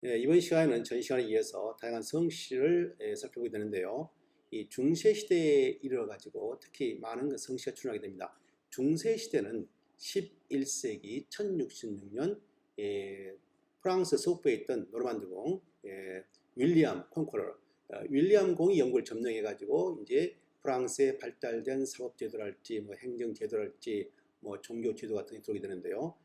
이번 시간에는 전 시간에 이어서 다양한 성씨를 살펴보게 되는데요. 이 중세 시대에 이르러 가지고 특히 많은 성씨가 출현하게 됩니다. 중세 시대는 11세기 1066년 프랑스 서부에 있던 노르만드공 윌리엄 콘커러 윌리엄 공이 영국을 점령해 가지고 이제 프랑스의 발달된 사법 제도랄지 뭐 행정 제도랄지 뭐 종교 제도 같은 게 들어오게 되는데요.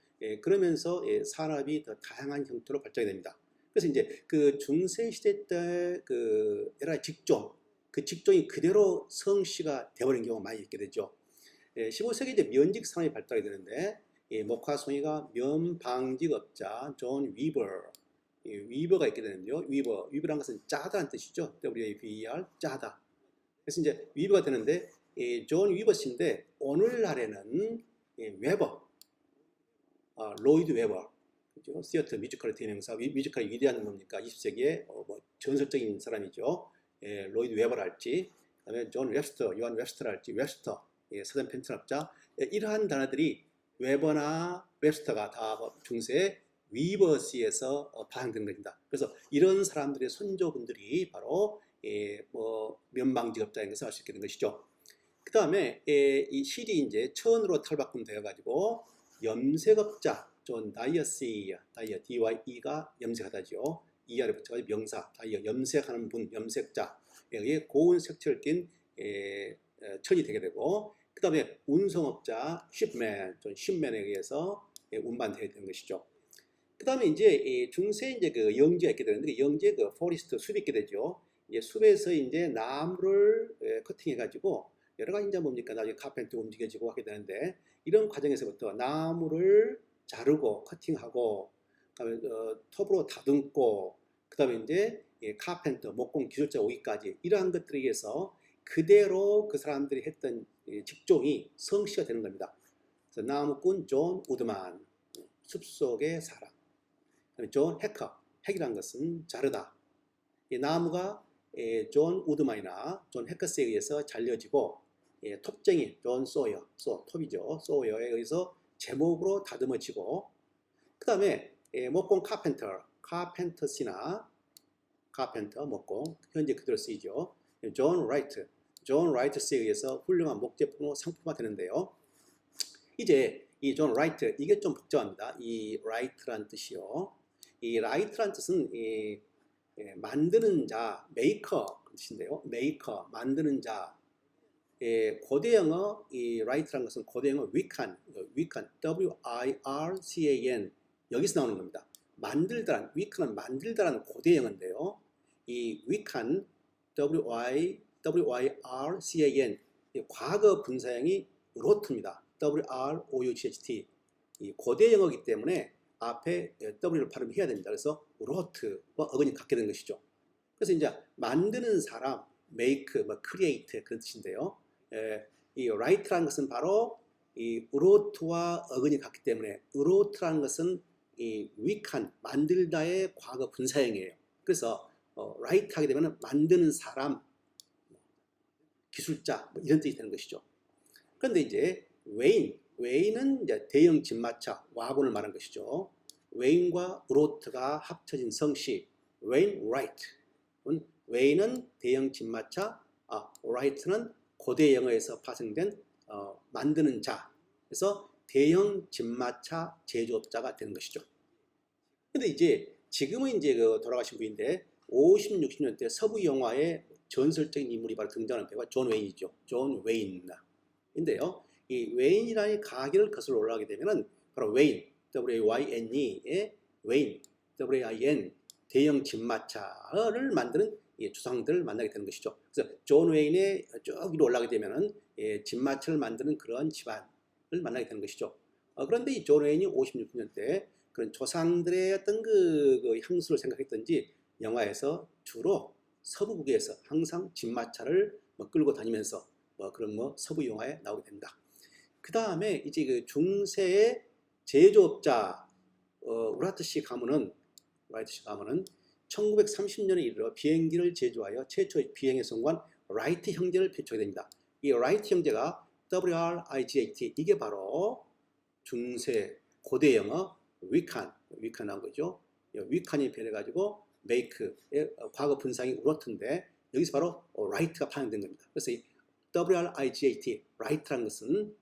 그러면서 산업이 더 다양한 형태로 발전이 됩니다. 그래서 이제 그 중세 시대 때 그 에라 직종, 그 직종이 그대로 성씨가 되어버린 경우가 많이 있게 되죠. 15세기 이제 면직 산업이 발달이 되는데 목화송이가 면방직업자 존 위버, 위버가 있게 되는데요. 위버란 것은 짜다는 뜻이죠. W-A-V-E-R, 짜다. 그래서 이제 위버가 되는데 존 위버 씨인데 오늘날에는 웨버, 로이드 웨버. 그죠? 시어터 뮤지컬의 대명사, 뮤지컬이 위대한 뭡니까? 20세기에 뭐 전설적인 사람이죠. 로이드 웨버랄지, 그다음에 존 웹스터, 요한 웹스터랄지, 웹스터, 서던 펜트랍자, 이러한 단어들이 웨버나 웹스터가 다 중세 위버시에서 파생된 겁니다. 그래서 이런 사람들의 선조분들이 바로 뭐 면방직업자인 것을 알 수 있게 된 것이죠. 그 다음에 이 실이 이제 천으로 탈바꿈되어 가지고 염색업자 존 다이어시, 다이어 DYE가 염색하다죠. ER에 붙여가지고 명사, 다이어 염색하는 분, 염색자, 여기에 고운 색채를 띤 천이 되게 되고, 그 다음에 운송업자 쉽맨, 존 쉽맨에 의해서 운반되게 되는 것이죠. 그 다음에 이제 중세 이제 그 영지가 있게 되는데, 그 영지에 그 포리스트 숲이 있게 되죠. 이제 숲에서 이제 나무를 커팅해가지고 여러 가지 이제 뭡니까 나중에 카펜터 움직여지고 하게 되는데, 이런 과정에서부터 나무를 자르고 커팅하고 그다음에 톱으로 다듬고 그다음에 이제 카펜터 목공 기술자 오기까지 이러한 것들에 의해서 그대로 그 사람들이 했던 직종이 성씨가 되는 겁니다. 그래서 나무꾼 존 우드만, 숲속의 사람. 그다음에 존 해커, 핵이란 것은 자르다. 이 나무가 존 우드만이나 존 해커스에 의해서 잘려지고 톱쟁이 존 소여, 톱이죠. 소여에 의해서 제목으로 다듬어지고, 그 다음에 목공 카펜터시나 카펜터 목공 현재 그대로 쓰이죠. 존 라이트스에 의해서 훌륭한 목제품으로 상품화 되는데요. 이제 이 존 라이트, 이게 좀 복잡합니다. 이 라이트란 뜻이요. 이 라이트란 뜻은 만드는 자, 메이커 뜻인데요. 메이커, 만드는 자. 고대 영어 이 write라는 것은 고대 영어 위칸, W-I-R-C-A-N 여기서 나오는 겁니다. 만들다란, 위칸은 만들다라는 고대 영어인데요. 이 위칸, W-I-R-C-A-N 과거 분사형이 wrote입니다. W-R-O-U-G-H-T 이 고대 영어이기 때문에 앞에 W를 발음해야 됩니다. 그래서 wrote와 어근이 같게 된 것이죠. 그래서 이제 만드는 사람, make, 뭐 create 그런 뜻인데요. 이 write라는 것은 바로 이 wrote와 어근이 같기 때문에 wrote라는 것은 이 위칸, 만들다의 과거 분사형이에요. 그래서 write 하게 되면 만드는 사람, 기술자 뭐 이런 뜻이 되는 것이죠. 그런데 이제 웨인은 이제 대형 집마차, 와곤을 말하는 것이죠. 웨인과 wrote가 합쳐진 성씨, 웨인라이트. 웨인은 대형 집마차, 라이트는 고대 영어에서 파생된 만드는 자. 그래서 대형 집마차 제조업자가 되는 것이죠. 근데 이제 지금은 이제 그 돌아가신 분인데 50, 60년대 서부 영화의 전설적인 인물이 바로 등장하는 배우가 존 웨인이죠. 존 웨인인데요. 이 웨인이라는 가계를 거슬러 올라가게 되면은 바로 웨인, W-A-Y-N-E의 웨인, W-A-I-N 대형 집마차를 만드는 주상들을 만나게 되는 것이죠. 그래서 존 웨인의 쭉 위로 올라가게 되면은 집마차를 만드는 그런 집안을 만나게 되는 것이죠. 그런데 이 존 웨인이 56년대 그런 조상들의 어떤 그 향수를 생각했던지 영화에서 주로 서부국에서 항상 집마차를 끌고 다니면서 그런 서부 영화에 나오게 됩니다. 그 다음에 이제 그 중세의 제조업자 라이트 씨 가문은 1930년에 이르러 비행기를 제조하여 최초의 비행에 성공한 라이트 형제를 배척하게 됩니다. 이 라이트 형제가 WRIGHT 이게 바로 중세 고대 영어 위칸 나온 거죠. 위칸이 변해가지고 make의 과거 분사형이 wrote인데 여기서 바로 write가 반영된 겁니다. 그래서 이 WRIGAT, write라는 것은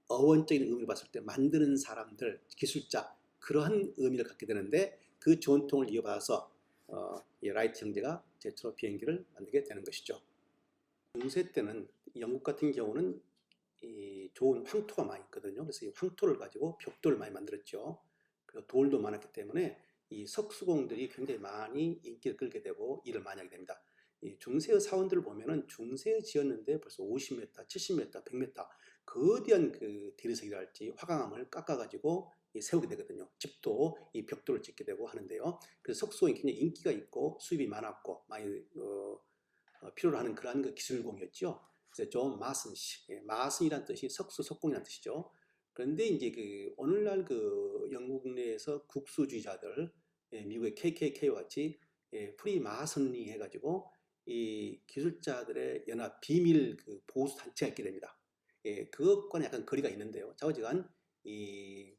어원적인 의미를 봤을 때 만드는 사람들, 기술자 그러한 의미를 갖게 되는데 그 전통을 이어받아서 이 라이트 형제가 최초로 비행기를 만들게 되는 것이죠. 중세 때는 영국 같은 경우는 이 좋은 황토가 많이 있거든요. 그래서 이 황토를 가지고 벽돌을 많이 만들었죠. 그리고 돌도 많았기 때문에 이 석수공들이 굉장히 많이 인기를 끌게 되고 일을 많이 하게 됩니다. 이 중세의 사원들을 보면은 중세에 지었는데 벌써 50m, 70m, 100m 거대한 그 대리석이랄지 화강암을 깎아가지고 세우게 되거든요. 집도 이 벽돌을 짓게 되고 하는데요. 그래서 석수공이 굉장히 인기가 있고 수입이 많았고 많이 필요로 하는 그러한 그 기술공이었죠. 그래서 존 마슨 씨, 마슨이란 뜻이 석수, 석공이란 뜻이죠. 그런데 이제 그 오늘날 그 영국 내에서 국수주의자들, 미국의 KKK와 같이 프리마슨리 해가지고 이 기술자들의 연합 비밀 그 보수 단체가 있게 됩니다. 그것과는 약간 거리가 있는데요. 좌우지간 이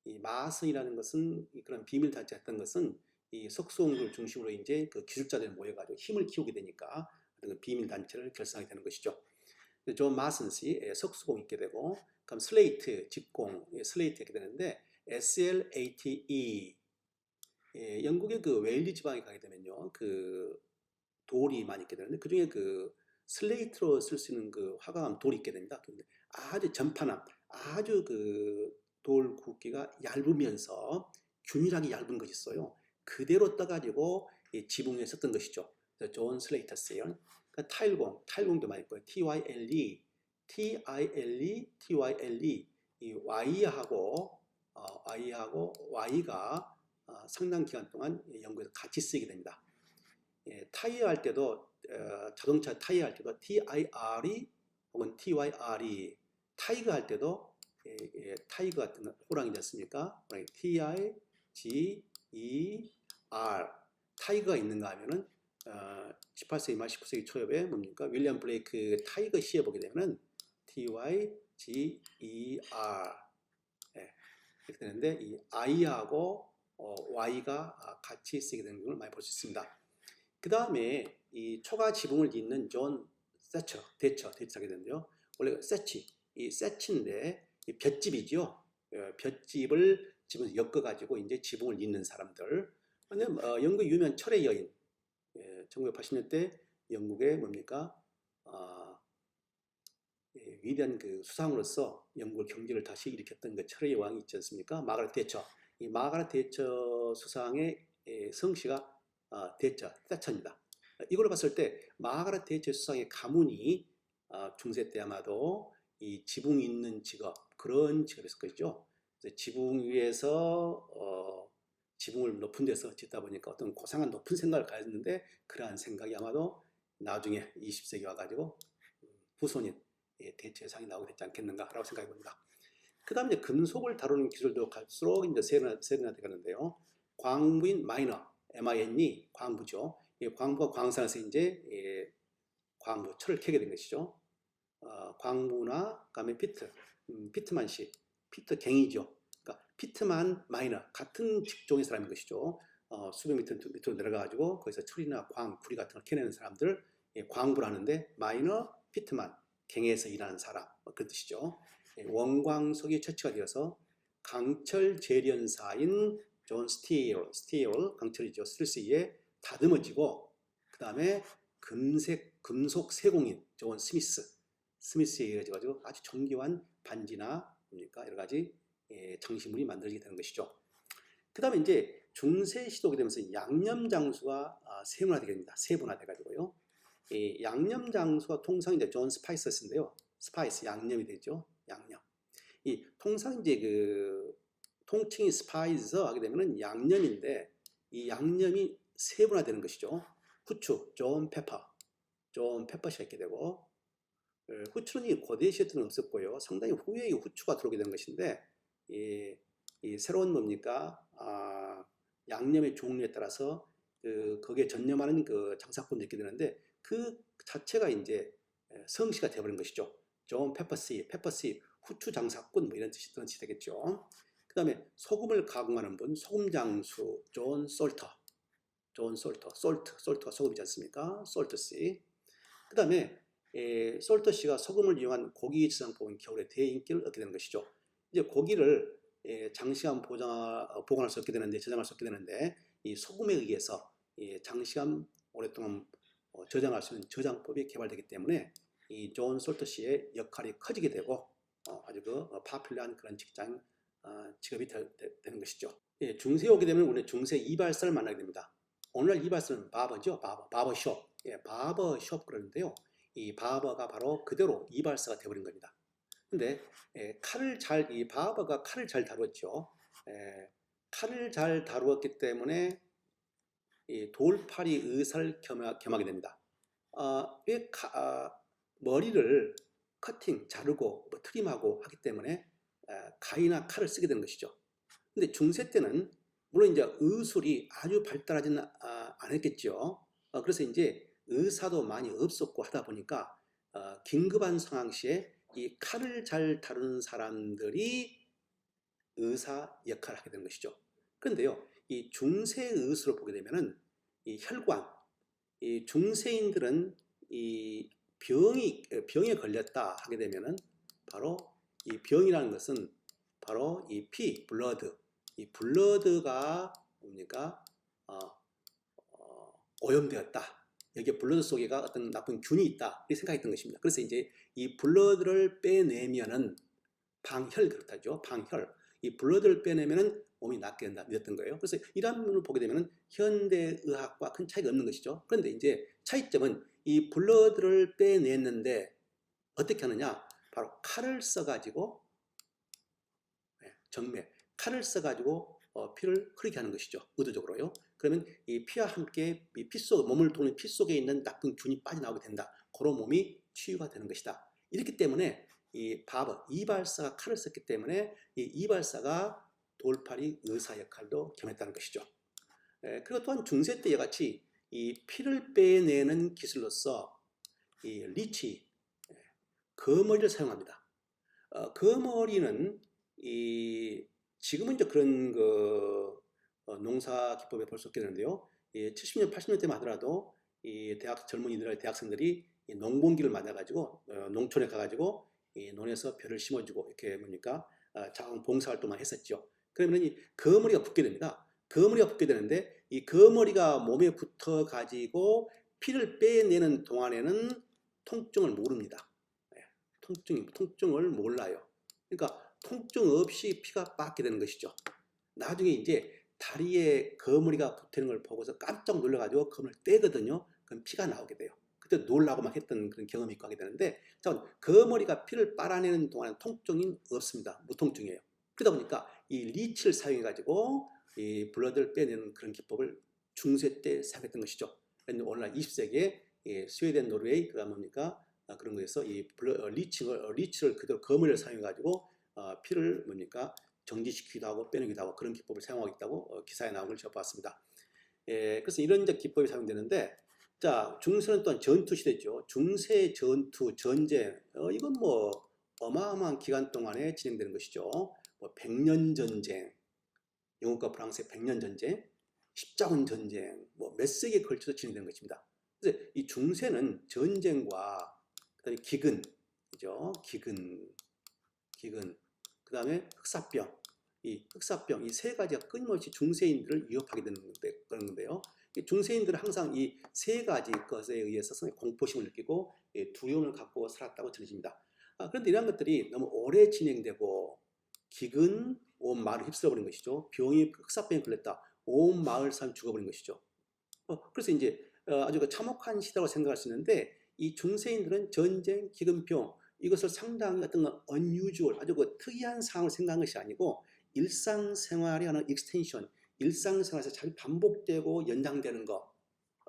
마슨이라는 것은 그런 비밀 단체였던 것은 이 석수공을 중심으로 이제 그 기술자들이 모여가지고 힘을 키우게 되니까 그 비밀 단체를 결성하게 되는 것이죠. 존 마슨씨 석수공 있게 되고, 그럼 슬레이트 직공 슬레이트 있게 되는데 SLATE 영국의 그 웨일리 지방에 가게 되면요 그 돌이 많이 있게 되는데 그 중에 그 슬레이트로 쓸 수 있는 그 화강암 돌이 있게 됩니다. 아주 전판암 아주 그 돌 굵기가 얇으면서 균일하게 얇은 것이 있어요. 그대로 떠가지고 지붕 위에 썼던 것이죠. 존 슬레이터스예요. 그러니까 타일공도 많이 있고요. TYLE, 이 Y하고 Y가 상당 기간 동안 연구에서 같이 쓰이게 됩니다. 타이어 할 때도 자동차 타이어 할 때도 TIRE 혹은 TYRE, 타이거 할 때도 타이거 같은 호랑이 됐습니까? TIGER, 타이거가 있는가 하면은 18세기 말 19세기 초엽에 뭡니까? 윌리엄 블레이크 타이거 시에 보게 되면은 TYGER 이렇게 되는데 이 I하고 Y가 같이 쓰게 되는 걸 많이 볼 수 있습니다. 그 다음에 이 초가 지붕을 잇는 존 대처하게 되는데요. 원래 이 세치인데 이 볏짚이죠. 볏짚을 집에서 엮어가지고 이제 지붕을 잇는 사람들. 근데 영국의 유명한 철의 여인, 1980년대 영국의 뭡니까? 위대한 그 수상으로서 영국의 경제를 다시 일으켰던 그 철의 여왕이 있지 않습니까? 마가렛 대처. 이 마가렛 대처 수상의 성씨가 대처입니다. 이걸 봤을 때 마가렛 대처 수상의 가문이 중세 때 아마도 이 지붕 있는 직업, 그런 직업이었을 것이죠. 지붕 위에서 지붕을 높은 데서 짓다 보니까 어떤 고상한 높은 생각을 가졌는데 그러한 생각이 아마도 나중에 20세기 와가지고 후손인 대체상이 나오게 되지 않겠는가라고 생각해 봅니다. 그 다음에 금속을 다루는 기술도 갈수록 이제 세련화돼 가는데요. 광부인 마이너, MINE, 광부죠. 광부가 광산에서 이제 광부, 철을 캐게 된 것이죠. 광부나 그다음에 피트만 씨, 피터 갱이죠. 그러니까 피트만 마이너 같은 직종의 사람인 것이죠. 수백 미터 밑으로 내려가가지고 거기서 철이나 광, 구리 같은 걸 캐내는 사람들 광부를 하는데 마이너, 피트만, 갱에서 일하는 사람 그런 뜻이죠. 원광석이 채취가 되어서 강철 재련사인 존 스티일 강철이죠. 스틸스에 다듬어지고 그 다음에 금속 세공인 존 스미스에 의해서 아주 정교한 반지나 여러 가지 장식물이 만들어지게 되는 것이죠. 그 다음에 이제 중세 시도가 되면서 양념 장수가 세분화되게 됩니다. 세분화돼가지고요. 양념 장수가 통상 이제 존 스파이서스인데요. 스파이스 양념이 되죠. 양념. 이 통상 이제 그 통칭이 스파이스 하게 되면은 양념인데 이 양념이 세분화되는 것이죠. 후추, 존 페퍼시가 있게 되고 후추는 고대 시대에는 없었고요. 상당히 후에 후추가 들어오게 된 것인데 이 새로운 뭡니까? 양념의 종류에 따라서 거기에 전념하는 그 장사꾼도 있게 되는데 그 자체가 이제 성씨가 되어버린 것이죠. 존 페퍼시, 후추 장사꾼 뭐 이런 뜻이 되겠죠. 그 다음에 소금을 가공하는 분, 소금 장수 존 솔터, 솔트가 소금이지 않습니까? 솔트씨. 그 다음에 솔트씨가 소금을 이용한 고기 저장법은 겨울에 대인기를 얻게 되는 것이죠. 이제 고기를 장시간 보관할 수 없게 되는데, 저장할 수 없게 되는데, 이 소금에 의해서 장시간 오랫동안 저장할 수 있는 저장법이 개발되기 때문에 이 존 솔트씨의 역할이 커지게 되고 아주 파퓰러한 그런 직업이 되는 것이죠. 중세에 오게 되면 우리는 중세 이발사를 만나게 됩니다. 오늘날 이발사는 바버죠. 바버숍. 바버숍 그러는데요. 이 바버가 바로 그대로 이발사가 되어버린 겁니다. 근데 이 바버가 칼을 잘 다루었죠. 칼을 잘 다루었기 때문에 이 돌팔이 의사를 겸하게 됩니다. 머리를 커팅, 자르고 트림하고 하기 때문에 가위나 칼을 쓰게 되는 것이죠. 근데 중세 때는 물론 이제 의술이 아주 발달하지는 않았겠죠. 그래서 이제 의사도 많이 없었고 하다 보니까 긴급한 상황 시에 이 칼을 잘 다루는 사람들이 의사 역할을 하게 되는 것이죠. 그런데요, 이 중세 의술을 보게 되면은 이 혈관, 이 중세인들은 이 병에 걸렸다 하게 되면은 바로 이 병이라는 것은 바로 이 피, 블러드, 이 블러드가 뭡니까? 오염되었다. 여기에 블러드 속에가 어떤 나쁜 균이 있다. 이렇게 생각했던 것입니다. 그래서 이제 이 블러드를 빼내면은 방혈 그렇다죠. 방혈. 이 블러드를 빼내면은 몸이 낫게 된다 믿었던 거예요. 그래서 이런 부분을 보게 되면은 현대의학과 큰 차이가 없는 것이죠. 그런데 이제 차이점은 이 블러드를 빼냈는데 어떻게 하느냐? 바로 칼을 써가지고 정맥, 칼을 써가지고 피를 흐르게 하는 것이죠. 의도적으로요. 그러면 이 피와 함께 이 몸을 도는 피 속에 있는 나쁜 균이 빠져나오게 된다. 그런 몸이 치유가 되는 것이다. 이렇기 때문에 이 바버, 이발사가 칼을 썼기 때문에 이 이발사가 돌팔이 의사 역할도 겸했다는 것이죠. 그리고 또한 중세 때 이같이 이 피를 빼내는 기술로서 이 리치, 거머리를 사용합니다. 거머리는 지금은 이제 그런 농사 기법에 볼 수 없게 되는데요. 70년, 80년대만 하더라도 이 대학생들이 농번기를 맞아가지고 농촌에 가가지고 이 논에서 벼를 심어주고 이렇게 뭡니까 작은 봉사활동만 했었죠. 그러면 이 거머리가 붙게 됩니다. 거머리가 붙게 되는데 이 거머리가 몸에 붙어 가지고 피를 빼내는 동안에는 통증을 모릅니다. 통증을 몰라요. 그러니까 통증 없이 피가 빠게 되는 것이죠. 나중에 이제 다리에 거머리가 붙는 걸 보고서 깜짝 놀라가지고 거머리를 떼거든요. 그럼 피가 나오게 돼요. 그때 놀라고 막 했던 그런 경험이 있고 하게 되는데, 거머리가 피를 빨아내는 동안은 통증이 없습니다. 무통증이에요. 그러다 보니까 이 리치를 사용해가지고 이 블러드를 빼내는 그런 기법을 중세 때 사용했던 것이죠. 오늘날 20세기에 스웨덴, 노르웨이, 그다음 뭡니까? 그런 거에서 이 리치를 그대로 거머리를 사용해가지고 피를 뭡니까? 정지시키기도 하고 빼내기도 하고 그런 기법을 사용하고 있다고 기사에 나온 걸 접봤습니다. 그래서 이런 기법이 사용되는데, 자, 중세는 또한 전투 시대죠. 중세 전투, 전쟁, 이건 뭐 어마어마한 기간 동안에 진행되는 것이죠. 뭐 백년 전쟁, 영국과 프랑스의 백년 전쟁, 십자군 전쟁, 뭐 몇 세기에 걸쳐서 진행되는 것입니다. 그래서 이 중세는 전쟁과 그다음에 기근이죠. 기근, 그다음에 흑사병, 이 세 가지가 끊임없이 중세인들을 위협하게 되는 건데요. 중세인들은 항상 이 세 가지 것에 의해서 공포심을 느끼고 두려움을 갖고 살았다고 전해집니다. 그런데 이런 것들이 너무 오래 진행되고 기근, 온 마을을 휩쓸어버린 것이죠. 흑사병에 걸렸다. 온 마을 사람 죽어버린 것이죠. 그래서 이제 아주 참혹한 시대라고 생각할 수 있는데, 이 중세인들은 전쟁, 기근병 이것을 상당히 어떤 unusual, 아주 특이한 상황을 생각한 것이 아니고 일상생활의 하는 익스텐션, 일상생활에서 잘 반복되고 연장되는 거,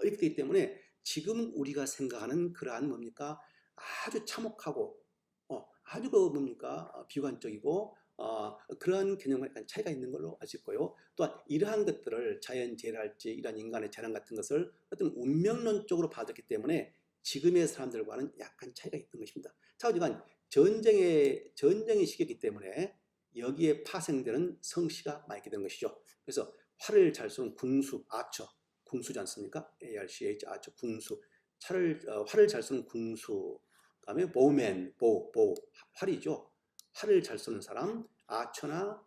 이렇게 되기 때문에 지금 우리가 생각하는 그러한 뭡니까 아주 참혹하고 아주 비관적이고 그러한 개념과 약간 차이가 있는 걸로 알 수 있고요. 또한 이러한 것들을 자연재해랄지 이러한 인간의 재난 같은 것을 어떤 운명론적으로 봐줬기 때문에 지금의 사람들과는 약간 차이가 있는 것입니다. 자, 우리가 전쟁의 시기이기 때문에 여기에 파생되는 성씨가 많이 있게 되는 것이죠. 그래서 활을 잘 쏘는 궁수, 아처, 궁수지 않습니까? ARCH, 아처, 궁수. 활을 잘 쏘는 궁수. 그다음에 보우맨, 활이죠. 활을 잘 쏘는 사람, 아처나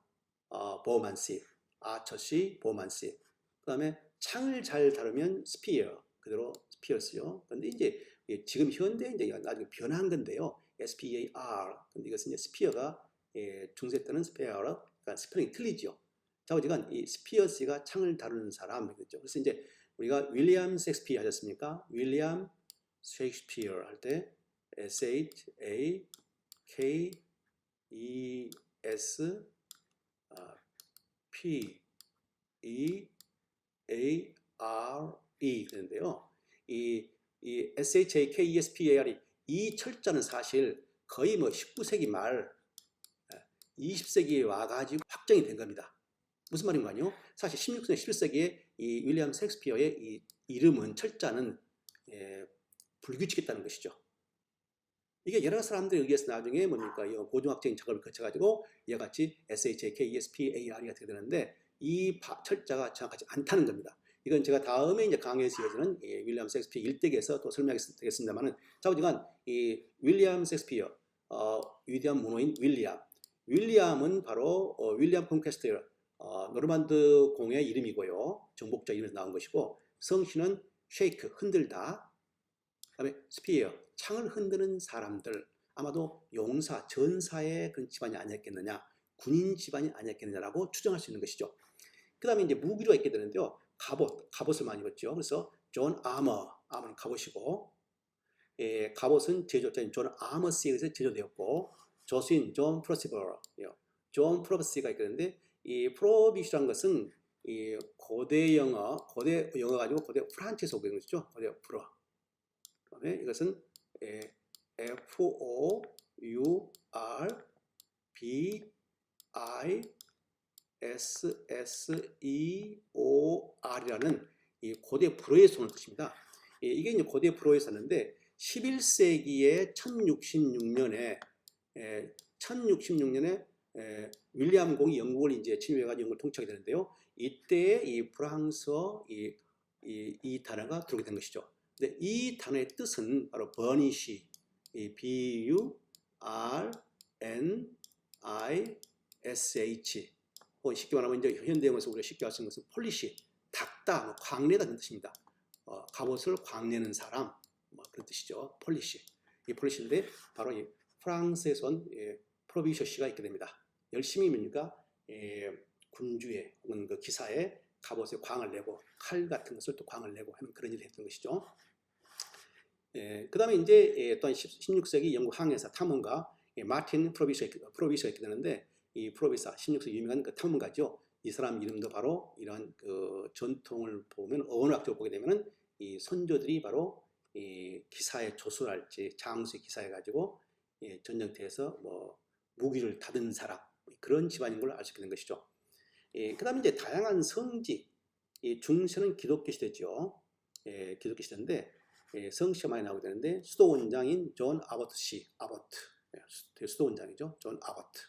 보우만씨, 아처씨, 보우만씨. 그다음에 창을 잘 다루면 스피어, 그대로 스피어스요. 그런데 이제 지금 현대 이제 나중에 변한 건데요. SPAR. 근데 이것은 이제 스피어가 중세 때는 스페어라, 그러니까 스펠링이 틀리죠. 자, 어쨌든 이 스피어스가 창을 다루는 사람, 그렇죠. 그래서 이제 우리가 윌리엄 셰익스피어 하셨습니까? 윌리엄 셰익스피어 할 때 SHAKESPEARE 되는데요. 이 SHAKESPAR이 이 철자는 사실 거의 뭐 19세기 말 20세기에 와가지고 확정이 된 겁니다. 무슨 말인가요? 사실 16세기, 17세기에 이 윌리엄 셰익스피어의 이 이름은 철자는 불규칙했다는 것이죠. 이게 여러 사람들에 의해서 나중에 뭡니까? 고등학적인 작업을 거쳐가지고 이와 같이 SHAKESPAR이 어떻게 되는데 이 철자가 정확하지 않다는 겁니다. 이건 제가 다음에 이제 강의에서 이어지는 윌리엄 셰익스피어 일대기에서 또 설명하겠습니다만은 자, 어쨌든 이 윌리엄 셰익스피어, 위대한 문호인 윌리엄은 바로 윌리엄 콘퀘스터, 노르만드 공의 이름이고요. 정복자 이름에서 나온 것이고, 성씨는 쉐이크, 흔들다. 그다음에 스피어, 창을 흔드는 사람들. 아마도 용사, 전사의 그런 집안이 아니었겠느냐, 군인 집안이 아니었겠느냐라고 추정할 수 있는 것이죠. 그 다음에 이제 무기류가 있게 되는데요. 갑옷을 많이 입었죠. 그래서 존 아머는 갑옷이고, 갑옷은 제조자인 존 아머스에서 제조되었고, 조수인 존 프로버시가 있겠는데, 이 프로비시라는 것은 이 고대 영어 가지고 고대 프란치에서 오게 된 것이죠. 고대 프로. 그다음에 이것은 FOURBISSEOR이라는 이 고대 불어에서 오는 뜻입니다. 이게 이제 고대 불어에서 왔는데 11세기에 1066년에 윌리엄 공이 영국을 이제 침입해가지고 영국을 통치하게 되는데요. 이때 이 프랑스어 이 단어가 들어오게 된 것이죠. 근데 이 단어의 뜻은 바로 버니시, BURNISH, 쉽게 말하면 이제 현대형에서 우리가 쉽게 할 수 있는 것은 폴리시, 닦다, 뭐 광내다는 뜻입니다. 갑옷을 광내는 사람, 뭐 그런 뜻이죠. 폴리시. 이 폴리시인데 바로 이 프랑스에서 온 프로비셔시가 있게 됩니다. 열심히 뭡니까? 군주의 혹은 그 기사의 갑옷에 광을 내고 칼 같은 것을 또 광을 내고 하는 그런 일을 했던 것이죠. 그 다음에 이제 또한 16세기 영국 항해사 탐험가 마틴 프로비서가 있게 되는데 이 프로비서 16세기 유명한 그 탐험가죠. 이 사람 이름도 바로 이런 그 전통을 보면 어원학적으로 보게 되면은 이 선조들이 바로 이 기사의 조수랄지 장수의 기사해 가지고 전쟁터에서 뭐 무기를 다든 사람 그런 집안인 걸 알 수 있게 된 것이죠. 그 다음에 이제 다양한 성지, 중세는 기독교 시대죠. 기독교 시대인데 성씨가 많이 나오게 되는데 수도 원장인 존 아버트 씨, 수도 원장이죠. 존 아버트.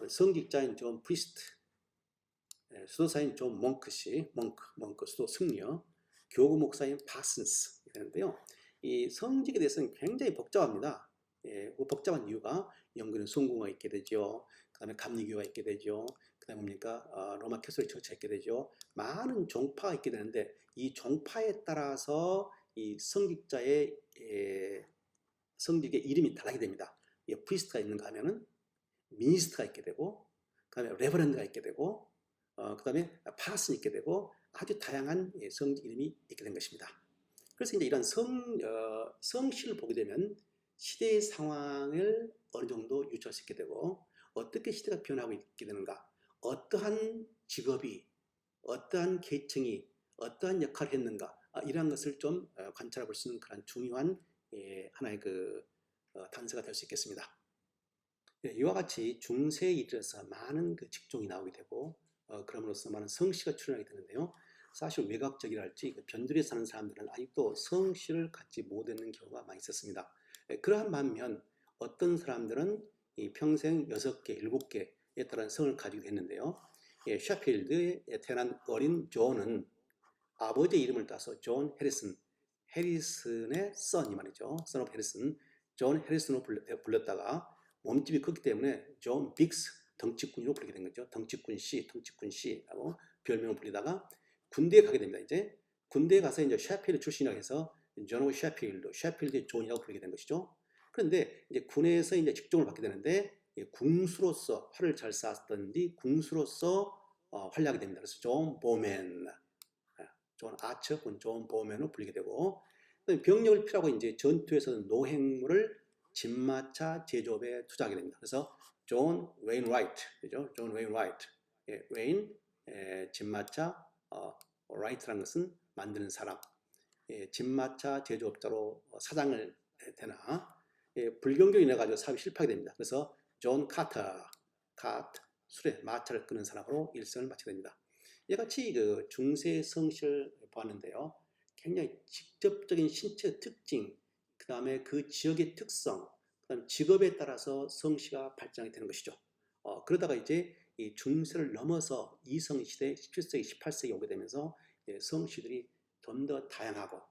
성직자인 존 프리스트, 수도사인 존 몽크 씨, 몽크 수도 승려, 교구 목사인 파슨스 되는데요. 이 성직에 대해서는 굉장히 복잡합니다. 그 복잡한 이유가 영국에는 성공가 있게 되죠. 그다음에 감리교가 있게 되죠. 그다음에 뭡니까? 로마 캐톨릭 처치가 있게 되죠. 많은 종파가 있게 되는데 이 종파에 따라서 이 성직자의 성직의 이름이 달라게 됩니다. 프리스트가 있는가 하면은 미니스트가 있게 되고, 그다음에 레버런드가 있게 되고, 그다음에 파슨이 있게 되고 아주 다양한 성직 이름이 있게 된 것입니다. 그래서 이제 이런 성씨를 보게 되면 시대의 상황을 어느 정도 유추할 수 있게 되고 어떻게 시대가 변하고 있게 되는가, 어떠한 직업이, 어떠한 계층이 어떠한 역할을 했는가 이러한 것을 좀 관찰해 볼 수 있는 그런 중요한 하나의 그 단서가 될 수 있겠습니다. 이와 같이 중세에 이르러서 많은 그 직종이 나오게 되고 그럼으로써 많은 성씨가 출현하게 되는데요. 사실 외곽적이랄지 변두리에 사는 사람들은 아직도 성씨를 갖지 못하는 경우가 많이 있었습니다. 그러한 반면 어떤 사람들은 이 평생 6개, 7개 따른 성을 가지고 했는데요. 셰필드에 태어난 어린 존은 아버지의 이름을 따서 존 해리슨, 해리슨의 썬이 말이죠. 선 오브 해리슨, 존 해리슨으로 불렸다가 몸집이 컸기 때문에 존 빅스, 덩치꾼으로 부르게 된 거죠. 덩치꾼 씨라고 별명을 불리다가 군대에 가게 됩니다. 이제 군대에 가서 이제 셰필드 출신이라고 해서 존 오브 셰필드의 존이라고 부르게 된 것이죠. 그런데 이제 군에서 이제 직종을 받게 되는데 궁수로서 활을 잘 쐈던 뒤 궁수로서 활약하게 됩니다. 그래서 존 보맨, 존 아처, 존 보맨으로 불리게 되고 병력을 필요하고 이제 전투에서는 노획물을 진마차 제조업에 투자하게 됩니다. 그래서 존 웨인라이트, 그죠? 존 웨인라이트, 웨인 진마차, 라이트라는 것은 만드는 사람, 진마차 제조업자로 사장을 되나 불경기로 인해 가지고 사업이 실패하게 됩니다. 그래서 존 카터, 술에 마차를 끄는 사람으로 일생을 마치게 됩니다. 이같이 그 중세 성씨를 보았는데요. 굉장히 직접적인 신체 특징, 그 다음에 그 지역의 특성, 그 다음에 직업에 따라서 성씨가 발전이 되는 것이죠. 그러다가 이제 이 중세를 넘어서 이성시대 17세기, 18세기 오게 되면서 성씨들이 좀 더 다양하고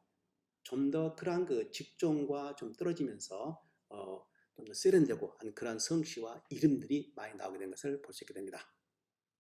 좀 더 그러한 그 직종과 좀 떨어지면서 좀 더 세련되고 하는 그러한 성씨와 이름들이 많이 나오게 된 것을 볼 수 있게 됩니다.